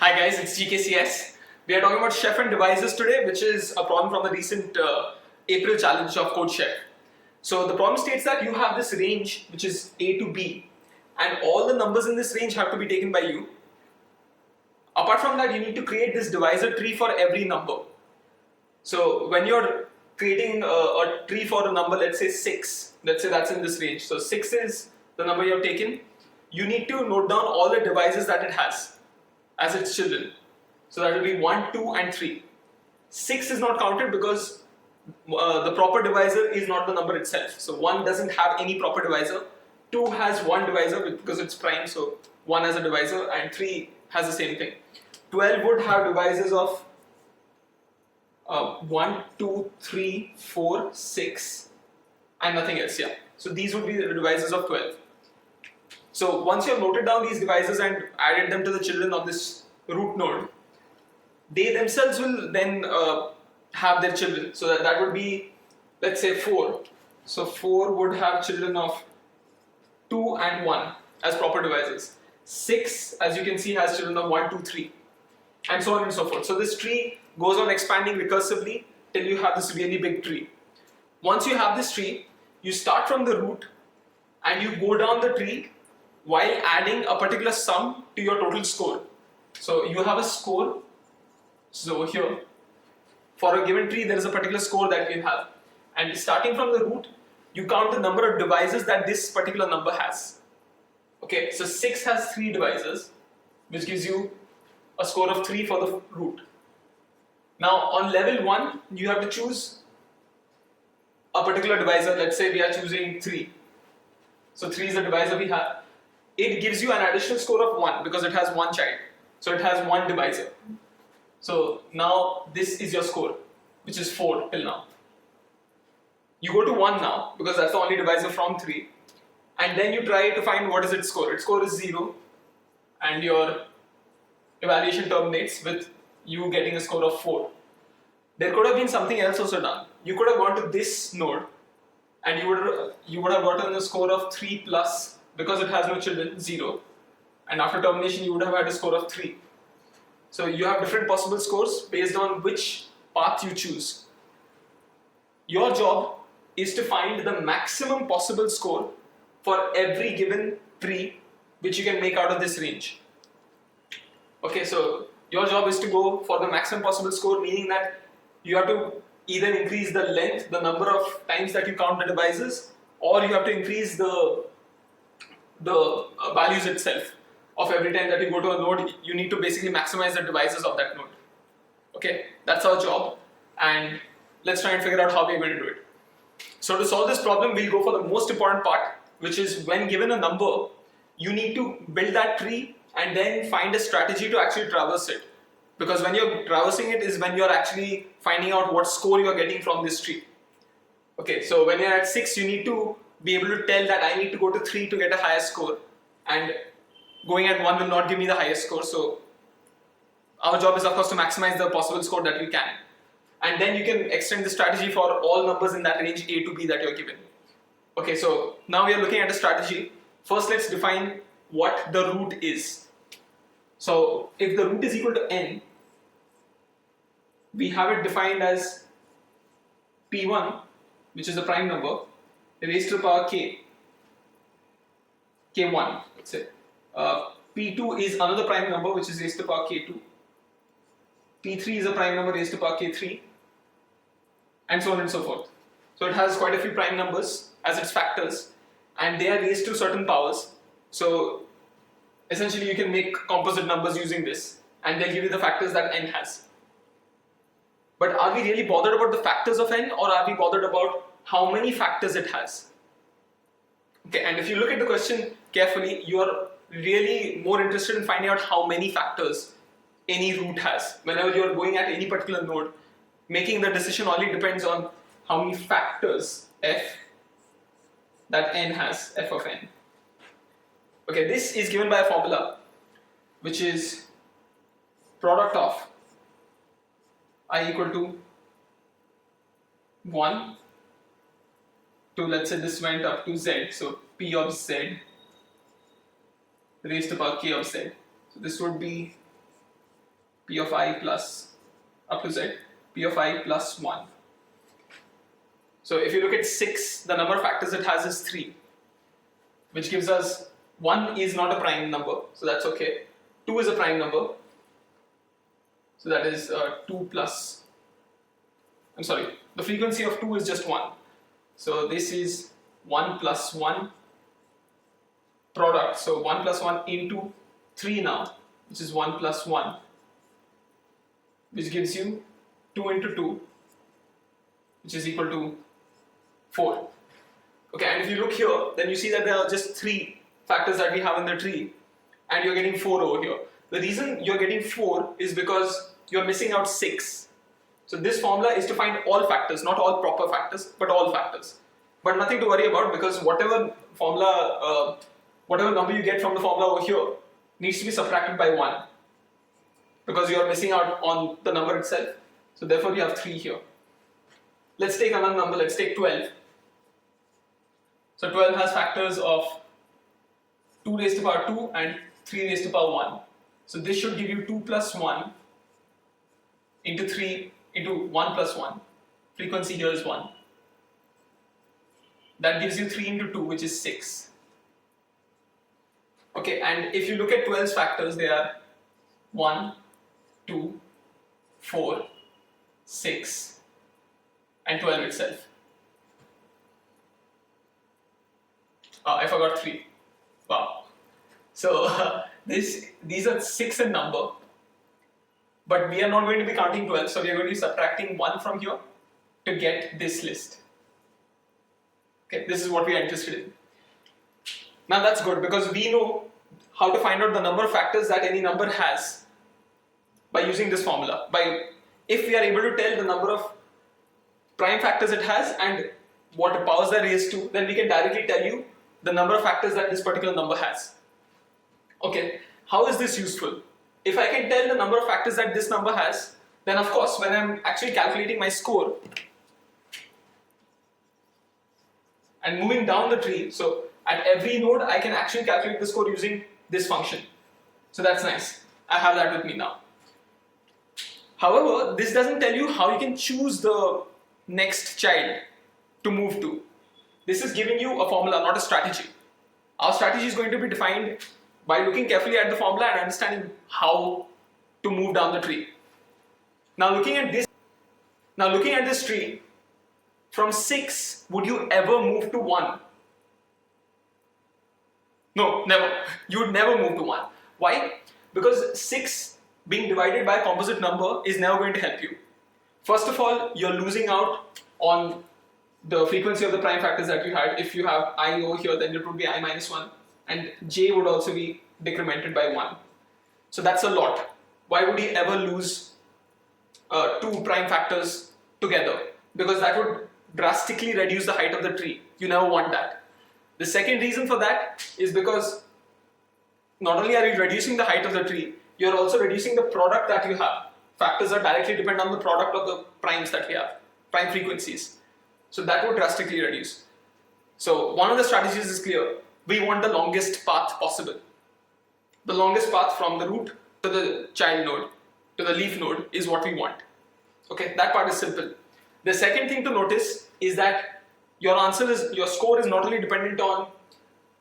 Hi guys, it's GKCS. We are talking about chef and devices today, which is a problem from the recent April challenge of Codechef. So the problem states that you have this range, which is A to B, and all the numbers in this range have to be taken by you. Apart from that, you need to create this divisor tree for every number. So when you're creating a tree for a number, let's say 6, let's say that's in this range. So 6 is the number you've taken. You need to note down all the divisors that it has as its children. So that will be 1, 2 and 3. 6 is not counted because the proper divisor is not the number itself. So 1 doesn't have any proper divisor. 2 has one divisor because it's prime, so 1 has a divisor, and 3 has the same thing. 12 would have divisors of 1, 2, 3, 4, 6 and nothing else. Yeah. So these would be the divisors of 12. So once you have noted down these divisors and added them to the children of this root node, they themselves will then have their children. So that would be, let's say 4. So 4 would have children of 2 and 1 as proper divisors. 6, as you can see, has children of 1, 2, 3 and so on and so forth. So this tree goes on expanding recursively till you have this really big tree. Once you have this tree, you start from the root and you go down the tree while adding a particular sum to your total score. So you have a score. So here, for a given tree, there is a particular score that you have. And starting from the root, you count the number of divisors that this particular number has. Okay, so 6 has 3 divisors, which gives you a score of 3 for the root. Now on level 1, you have to choose a particular divisor. Let's say we are choosing 3. So 3 is the divisor we have. It gives you an additional score of 1 because it has one child. So it has one divisor. So now this is your score, which is 4 till now. You go to 1 now because that's the only divisor from 3. And then you try to find what is its score. Its score is 0 and your evaluation terminates with you getting a score of 4. There could have been something else also done. You could have gone to this node and you would have gotten a score of 3 plus, because it has no children, 0. And after termination you would have had a score of 3. So you have different possible scores based on which path you choose. Your job is to find the maximum possible score for every given tree which you can make out of this range. Okay, so your job is to go for the maximum possible score, meaning that you have to either increase the length, the number of times that you count the divisors, or you have to increase the values itself of every time that you go to a node. You need to basically maximize the divisors of that node. Okay, that's our job, and let's try and figure out how we're going to do it. So to solve this problem, we'll go for the most important part, which is when given a number, you need to build that tree and then find a strategy to actually traverse it. Because when you're traversing it is when you're actually finding out what score you're getting from this tree. Okay, so when you're at 6, you need to be able to tell that I need to go to 3 to get a higher score, and going at 1 will not give me the highest score. So our job is of course to maximize the possible score that we can. And then you can extend the strategy for all numbers in that range A to B that you're given. Okay, so now we are looking at a strategy. First, let's define what the root is. So if the root is equal to n, we have it defined as p1, which is a prime number, raised to the power k, k1, let's say. P2 is another prime number which is raised to the power k2. P3 is a prime number raised to the power k3, and so on and so forth. So it has quite a few prime numbers as its factors, and they are raised to certain powers. So essentially you can make composite numbers using this, and they'll give you the factors that n has. But are we really bothered about the factors of n, or are we bothered about how many factors it has? Okay, and if you look at the question carefully, you are really more interested in finding out how many factors any root has. Whenever you are going at any particular node, making the decision only depends on how many factors f that n has, f of n. Okay, this is given by a formula which is product of I equal to 1 to, let's say this went up to z, so p of z raised to the power k of z. So this would be P of I plus up to Z, P of I plus 1. So if you look at 6, the number of factors it has is 3, which gives us 1 is not a prime number, so that's okay. 2 is a prime number, so that is 2 plus, I'm sorry, the frequency of 2 is just 1. So this is 1 plus 1 product, so 1 plus 1 into 3 now, which is 1 plus 1, which gives you 2 into 2, which is equal to 4. Okay, and if you look here, then you see that there are just 3 factors that we have in the tree, and you're getting 4 over here. The reason you're getting 4 is because you're missing out 6. So this formula is to find all factors, not all proper factors, but all factors. But nothing to worry about, because whatever formula, whatever number you get from the formula over here needs to be subtracted by 1, because you are missing out on the number itself. So therefore you have 3 here. Let's take another number, let's take 12. So 12 has factors of 2 raised to power 2 and 3 raised to power 1. So this should give you 2 plus 1 into 3 into 1 plus 1. Frequency here is 1. That gives you 3 into 2, which is 6. Okay, and if you look at 12's factors, they are 1, 2, 4, 6, and 12 itself. I forgot 3. Wow. So these are 6 in number, but we are not going to be counting 12, so we are going to be subtracting 1 from here to get this list. Okay, this is what we are interested in. Now that's good, because we know how to find out the number of factors that any number has by using this formula. If we are able to tell the number of prime factors it has and what powers they're raised to, then we can directly tell you the number of factors that this particular number has. Okay, how is this useful? If I can tell the number of factors that this number has, then of course when I'm actually calculating my score and moving down the tree, so at every node I can actually calculate the score using this function. So that's nice. I have that with me now. However, this doesn't tell you how you can choose the next child to move to. This is giving you a formula, not a strategy. Our strategy is going to be defined by looking carefully at the formula and understanding how to move down the tree. Now looking at this tree, from 6, would you ever move to 1? No, never. You would never move to 1. Why? Because 6 being divided by a composite number is never going to help you. First of all, you're losing out on the frequency of the prime factors that you had. If you have I over here, then it would be I minus 1, and j would also be decremented by 1. So that's a lot. Why would you ever lose 2 prime factors together? Because that would drastically reduce the height of the tree. You never want that. The second reason for that is because not only are you reducing the height of the tree, you're also reducing the product that you have. Factors that directly depend on the product of the primes that we have, prime frequencies. So that would drastically reduce. So one of the strategies is clear. We want the longest path possible. The longest path from the root to the child node, to the leaf node, is what we want. Okay, that part is simple. The second thing to notice is that your score is not only dependent on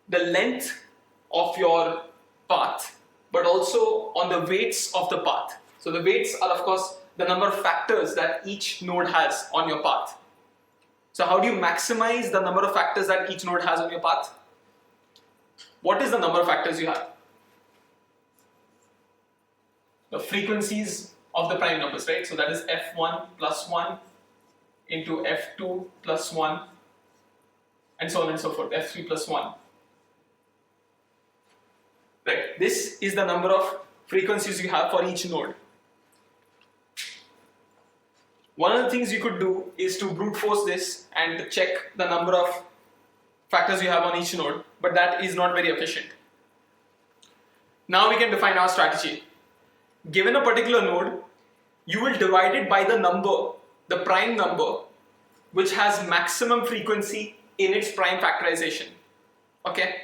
the length of your path, but also on the weights of the path. So the weights are of course the number of factors that each node has on your path. So how do you maximize the number of factors that each node has on your path? What is the number of factors you have? The frequencies of the prime numbers, right? So that is f1 plus 1 into f2 plus 1, and so on and so forth, f3 plus 1. Right, this is the number of frequencies you have for each node. One of the things you could do is to brute force this and check the number of factors you have on each node, but that is not very efficient. Now we can define our strategy. Given a particular node, you will divide it by the number, the prime number, which has maximum frequency in its prime factorization. Okay?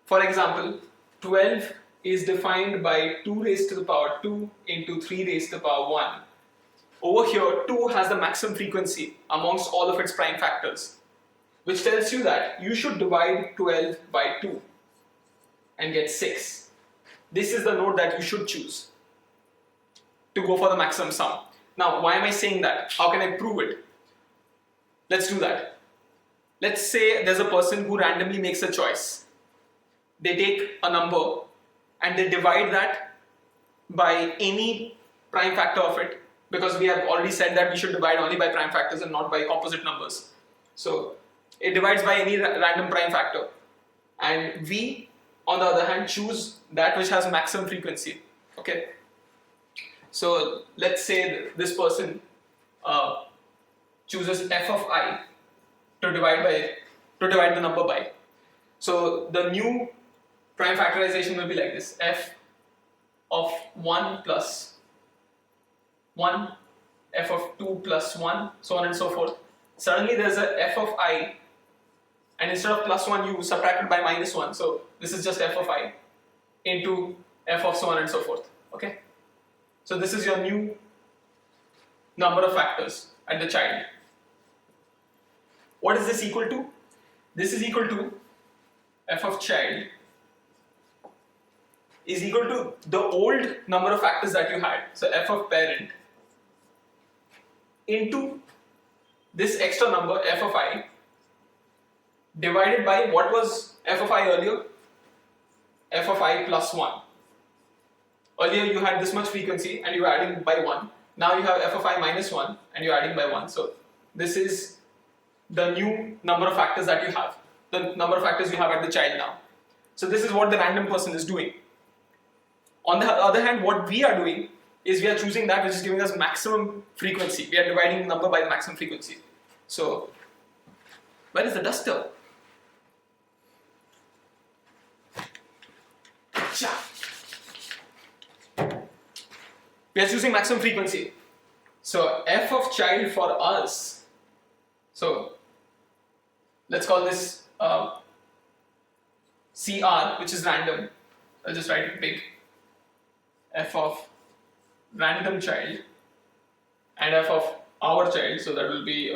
For example, 12 is defined by 2 raised to the power 2 into 3 raised to the power 1. Over here, 2 has the maximum frequency amongst all of its prime factors, which tells you that you should divide 12 by 2 and get 6. This is the node that you should choose to go for the maximum sum. Now, why am I saying that? How can I prove it? Let's do that. Let's say there's a person who randomly makes a choice. They take a number and they divide that by any prime factor of it, because we have already said that we should divide only by prime factors and not by composite numbers. So it divides by any random prime factor, and we, on the other hand, choose that which has maximum frequency. Okay. So let's say this person chooses f of I to divide the number by. So the new prime factorization will be like this: f of 1 plus 1, f of 2 plus 1, so on and so forth. Suddenly there's a f of I, and instead of plus 1 you subtracted by minus 1, so this is just f of I into f of so on and so forth. Okay, so this is your new number of factors at the child. What is this equal to? This is equal to f of child is equal to the old number of factors that you had, so f of parent, into this extra number f of I divided by what was f of I earlier? F of I plus 1. Earlier you had this much frequency and you were adding by 1. Now you have f of I minus 1 and you are adding by 1. So this is the new number of factors that you have, the number of factors you have at the child now. So this is what the random person is doing. On the other hand, what we are doing is we are choosing that which is giving us maximum frequency. We are dividing the number by the maximum frequency. So, where is the duster? We are choosing maximum frequency. So, f of child for us, so let's call this CR, which is random. I'll just write it big. F of random child and f of our child, so that will be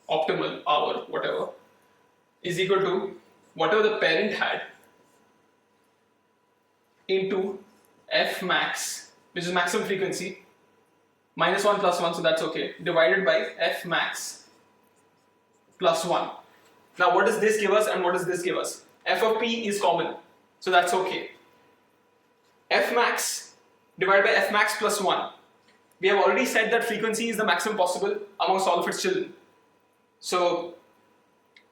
optimal, our, whatever, is equal to whatever the parent had into f max, which is maximum frequency, minus 1 plus 1, so that's okay, divided by f max plus 1. Now what does this give us and what does this give us? F of p is common, so that's okay. F max divided by f max plus 1. We have already said that frequency is the maximum possible amongst all of its children. So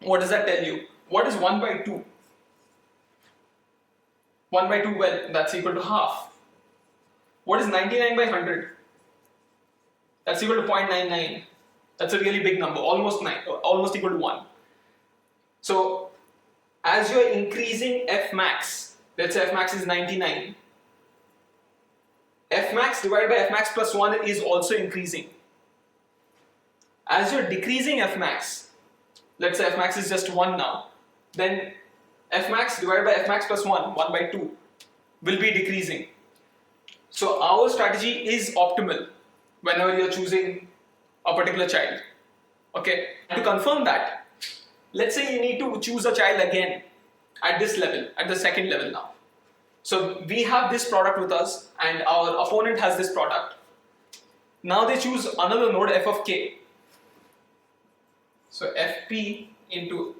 what does that tell you? What is 1 by 2? 1 by 2, well, that's equal to half. What is 99 by 100? That's equal to 0.99. That's a really big number, almost equal to 1. So as you are increasing f max, let's say f max is 99, f max divided by f max plus 1 is also increasing. As you're decreasing f max, let's say f max is just 1 now, then f max divided by f max plus 1, 1 by 2, will be decreasing. So our strategy is optimal whenever you're choosing a particular child. Okay, and to confirm that, let's say you need to choose a child again at this level, at the second level now. So we have this product with us and our opponent has this product. Now they choose another node f of k. So fp into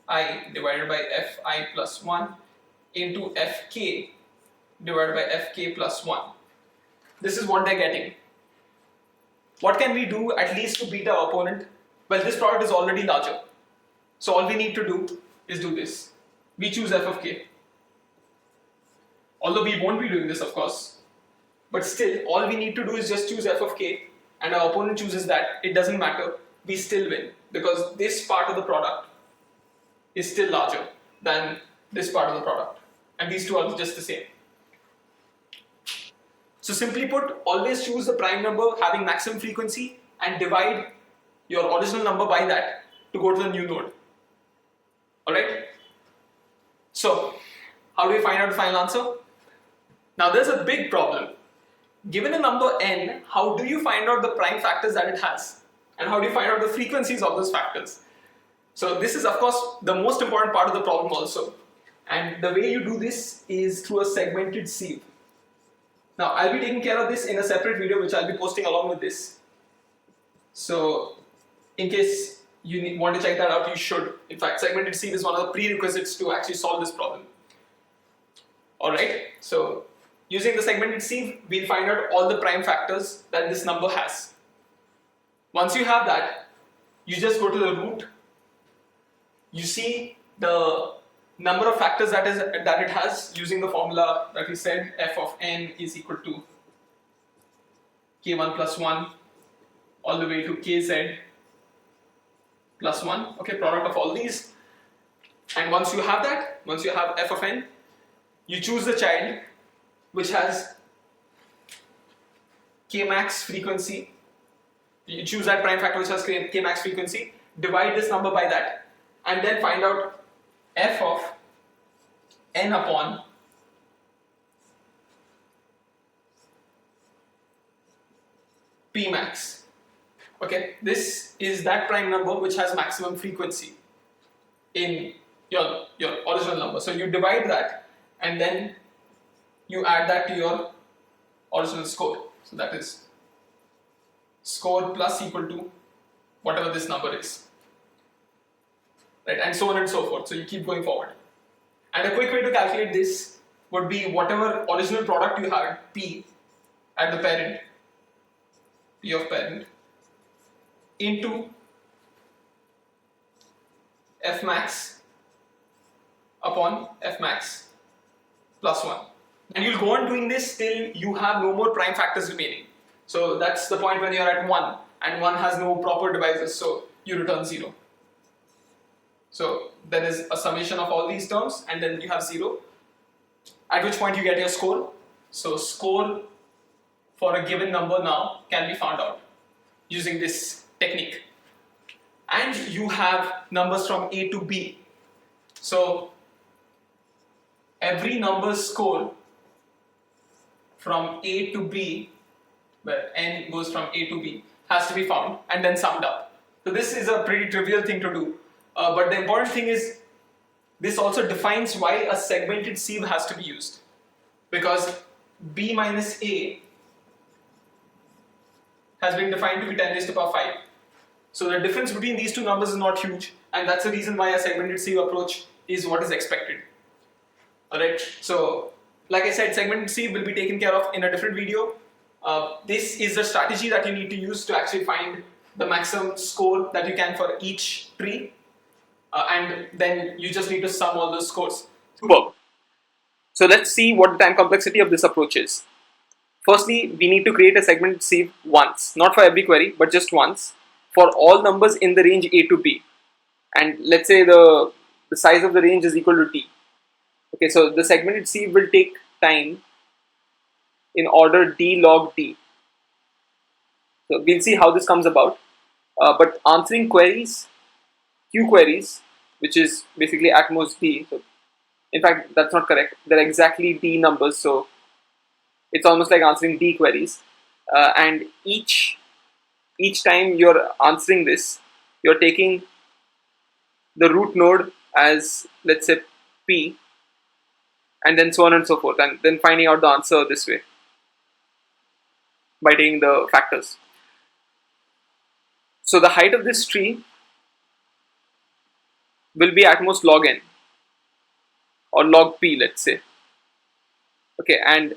fi divided by fi plus 1 into fk divided by fk plus 1. This is what they're getting. What can we do at least to beat our opponent? Well, this product is already larger. So all we need to do is do this. We choose f of k. Although we won't be doing this, of course, but still all we need to do is just choose f of k and our opponent chooses that. It doesn't matter, we still win because this part of the product is still larger than this part of the product and these two are just the same. So simply put, always choose the prime number having maximum frequency and divide your original number by that to go to the new node. Alright? So How do we find out the final answer? Now there's a big problem. Given a number n, how do you find out the prime factors that it has? And how do you find out the frequencies of those factors? So this is of course the most important part of the problem also. And the way you do this is through a segmented sieve. Now I'll be taking care of this in a separate video which I'll be posting along with this. So in case you want to check that out, you should. In fact, segmented sieve is one of the prerequisites to actually solve this problem. Alright, so using the segmented sieve, we'll find out all the prime factors that this number has. Once you have that, you just go to the root. You see the number of factors that it has using the formula that we said, f of n is equal to k1 plus 1 all the way to kz plus 1, okay, product of all these. And once you have that, once you have f of n, you choose the child which has k max frequency. You choose that prime factor which has k max frequency, divide this number by that, and then find out f of n upon p max. Okay, this is that prime number which has maximum frequency in your original number. So you divide that and then you add that to your original score. So that is score plus equal to whatever this number is, right? And so on and so forth. So you keep going forward. And a quick way to calculate this would be whatever original product you had, P at the parent, P of parent, into f max upon f max plus 1. And you'll go on doing this till you have no more prime factors remaining. So that's the point when you're at 1 and 1 has no proper divisors, so you return 0. So there is a summation of all these terms and then you have 0, at which point you get your score. So score for a given number now can be found out using this technique. And you have numbers from A to B. So every number's score from A to B, where n goes from A to B, has to be found and then summed up. So this is a pretty trivial thing to do. But the important thing is, this also defines why a segmented sieve has to be used. Because B minus A has been defined to be 10 raised to the power 5. So the difference between these two numbers is not huge, and that's the reason why a segmented sieve approach is what is expected. Alright, so like I said, segmented sieve will be taken care of in a different video. This is the strategy that you need to use to actually find the maximum score that you can for each tree. And then you just need to sum all those scores. Superb. So let's see what the time complexity of this approach is. Firstly, we need to create a segmented sieve once, not for every query, but just once, for all numbers in the range A to B. And let's say the size of the range is equal to T. Okay, so the segmented sieve will take time in order D log T. So we'll see how this comes about. But answering queries, Q queries, which is basically at most D. So in fact, that's not correct. They're exactly D numbers, so it's almost like answering D queries. And each time you're answering this, you're taking the root node as, let's say, P, and then so on and so forth, and then finding out the answer this way by taking the factors. So the height of this tree will be at most log n or log p, let's say. Okay, and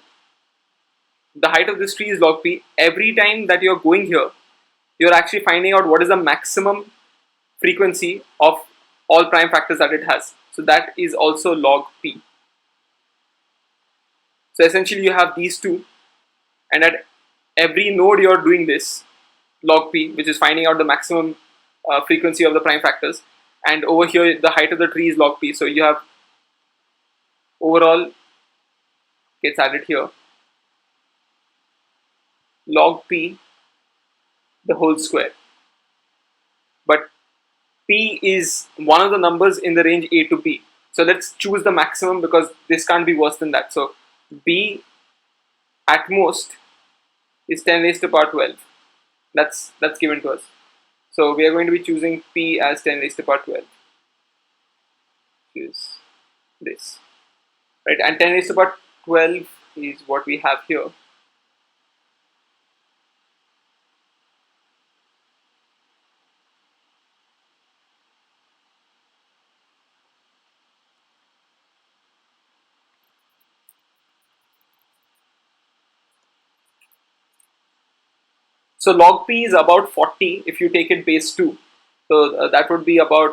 the height of this tree is log p. Every time that you're going here, you're actually finding out what is the maximum frequency of all prime factors that it has. So that is also log p. So essentially you have these two, and at every node you're doing this log p, which is finding out the maximum frequency of the prime factors, and over here the height of the tree is log p. So you have overall gets added here log p the whole square. But p is one of the numbers in the range A to B. So let's choose the maximum because this can't be worse than that. So B at most is 10 raised to power 12. That's given to us. So we are going to be choosing P as 10 raised to power 12. Choose this. Right, and 10 raised to power 12 is what we have here. So log P is about 40 if you take it base 2. So that would be about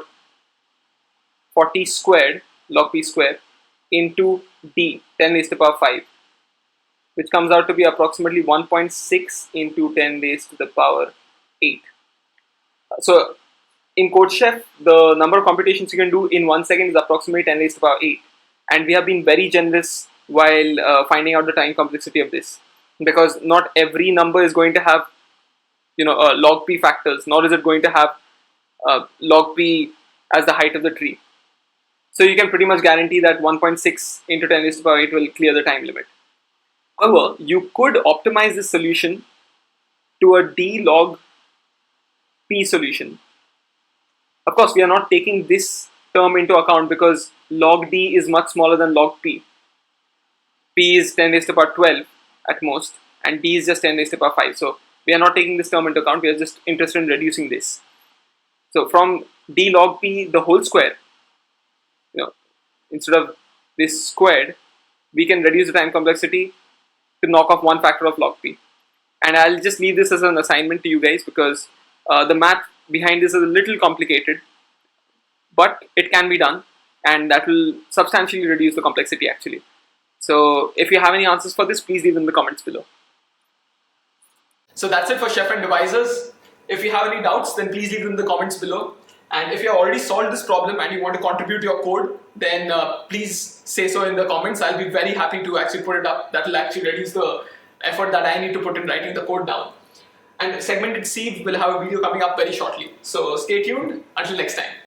40 squared, log P square, into D, 10 raised to power 5, which comes out to be approximately 1.6 into 10 raised to the power 8. So in Codechef, the number of computations you can do in 1 second is approximately 10 raised to power 8. And we have been very generous while finding out the time complexity of this, because not every number is going to have log P factors, nor is it going to have log P as the height of the tree. So you can pretty much guarantee that 1.6 into 10 raised to power 8 will clear the time limit. However, you could optimize this solution to a D log P solution. Of course, we are not taking this term into account because log D is much smaller than log P. P is 10 raised to power 12 at most, and D is just 10 raised to power 5. So we are not taking this term into account, we are just interested in reducing this. So from D log P the whole square, instead of this squared, we can reduce the time complexity to knock off one factor of log P. And I'll just leave this as an assignment to you guys because the math behind this is a little complicated, but it can be done, and that will substantially reduce the complexity actually. So if you have any answers for this, please leave in the comments below. So that's it for Chef and Divisors. If you have any doubts, then please leave them in the comments below. And if you have already solved this problem and you want to contribute your code, then please say so in the comments. I'll be very happy to actually put it up. That will actually reduce the effort that I need to put in writing the code down. And segmented Sieve will have a video coming up very shortly. So stay tuned. Until next time.